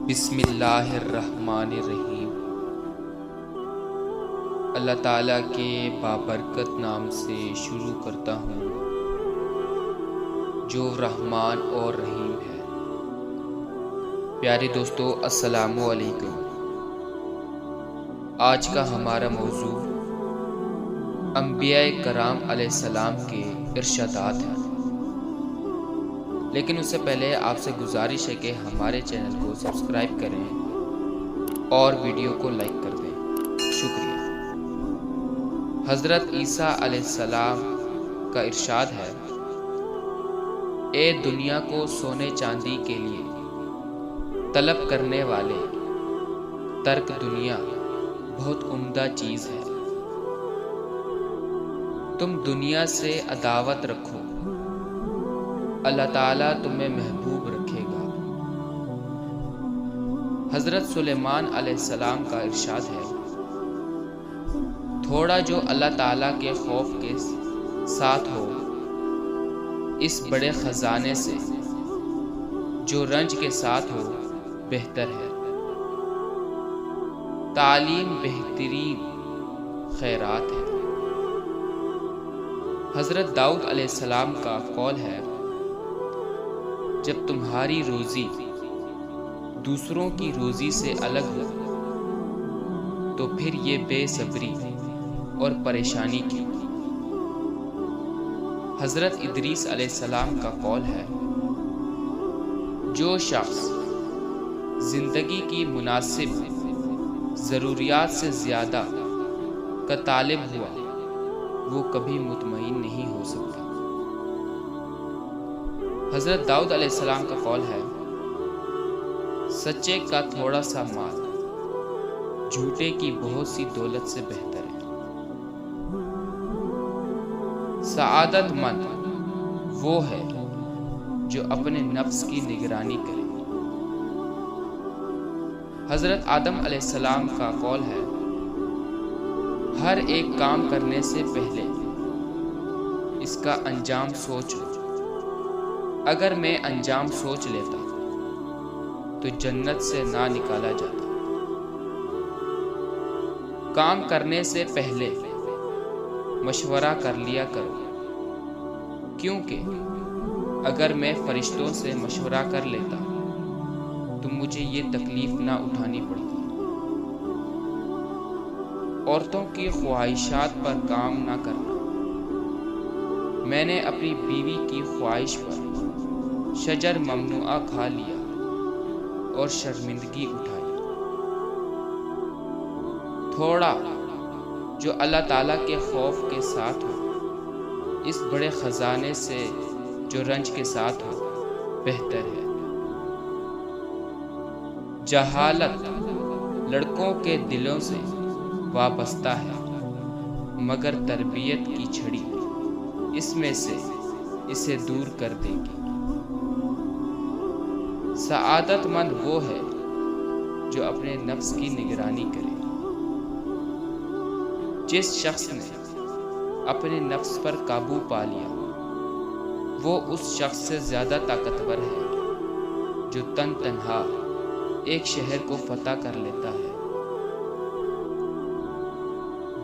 بسم اللہ الرحمن الرحیم۔ اللہ تعالیٰ کے بابرکت نام سے شروع کرتا ہوں جو رحمان اور رحیم ہے۔ پیارے دوستو، السلام علیکم۔ آج کا ہمارا موضوع انبیاء کرام علیہ السلام کے ارشادات ہیں، لیکن اس سے پہلے آپ سے گزارش ہے کہ ہمارے چینل کو سبسکرائب کریں اور ویڈیو کو لائک کر دیں۔ شکریہ۔ حضرت عیسیٰ علیہ السلام کا ارشاد ہے، اے دنیا کو سونے چاندی کے لیے طلب کرنے والے، ترک دنیا بہت عمدہ چیز ہے۔ تم دنیا سے عداوت رکھو، اللہ تعالیٰ تمہیں محبوب رکھے گا۔ حضرت سلیمان علیہ السلام کا ارشاد ہے، تھوڑا جو اللہ تعالیٰ کے خوف کے ساتھ ہو اس بڑے خزانے سے جو رنج کے ساتھ ہو بہتر ہے۔ تعلیم بہترین خیرات ہے۔ حضرت داؤد علیہ السلام کا قول ہے، جب تمہاری روزی دوسروں کی روزی سے الگ ہو تو پھر یہ بے صبری اور پریشانی کی۔ حضرت ادریس علیہ السلام کا قول ہے، جو شخص زندگی کی مناسب ضروریات سے زیادہ کا طالب ہوا وہ کبھی مطمئن نہیں ہو سکتا۔ حضرت داؤد علیہ السلام کا قول ہے، سچے کا تھوڑا سا مال جھوٹے کی بہت سی دولت سے بہتر ہے۔ سعادت مند وہ ہے جو اپنے نفس کی نگرانی کرے۔ حضرت آدم علیہ السلام کا قول ہے، ہر ایک کام کرنے سے پہلے اس کا انجام سوچو۔ اگر میں انجام سوچ لیتا تو جنت سے نہ نکالا جاتا۔ کام کرنے سے پہلے مشورہ کر لیا کرو، کیونکہ اگر میں فرشتوں سے مشورہ کر لیتا تو مجھے یہ تکلیف نہ اٹھانی پڑتی۔ عورتوں کی خواہشات پر کام نہ کرنا۔ میں نے اپنی بیوی کی خواہش پر شجر ممنوعہ کھا لیا اور شرمندگی اٹھائی۔ تھوڑا جو اللہ تعالیٰ کے خوف کے ساتھ ہو اس بڑے خزانے سے جو رنج کے ساتھ ہو بہتر ہے۔ جہالت لڑکوں کے دلوں سے وابستہ ہے، مگر تربیت کی چھڑی اس میں سے اسے دور کر دے گی۔ سعادت مند وہ ہے جو اپنے نفس کی نگرانی کرے۔ جس شخص نے اپنے نفس پر قابو پا لیا وہ اس شخص سے زیادہ طاقتور ہے جو تنہا ایک شہر کو فتح کر لیتا ہے۔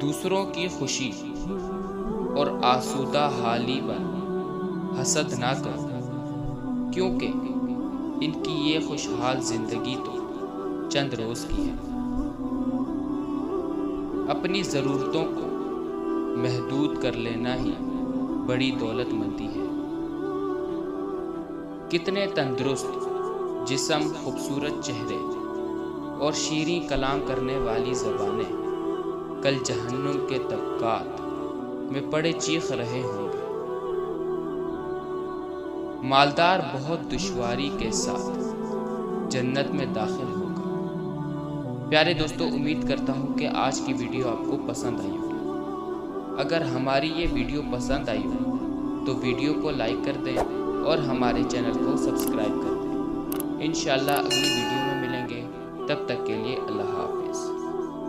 دوسروں کی خوشی اور آسودہ حالی پر حسد نہ کرو، کیونکہ ان کی یہ خوشحال زندگی تو چند روز کی ہے۔ اپنی ضرورتوں کو محدود کر لینا ہی بڑی دولت مندی ہے۔ کتنے تندرست جسم، خوبصورت چہرے اور شیریں کلام کرنے والی زبانیں کل جہنم کے طبقات میں پڑے چیخ رہے ہوں گے۔ مالدار بہت دشواری کے ساتھ جنت میں داخل ہوگا۔ پیارے دوستو، امید کرتا ہوں کہ آج کی ویڈیو آپ کو پسند آئی ہوگی۔ اگر ہماری یہ ویڈیو پسند آئی ہو تو ویڈیو کو لائک کر دیں اور ہمارے چینل کو سبسکرائب کر دیں۔ انشاءاللہ اگلی ویڈیو میں ملیں گے، تب تک کے لیے اللہ حافظ۔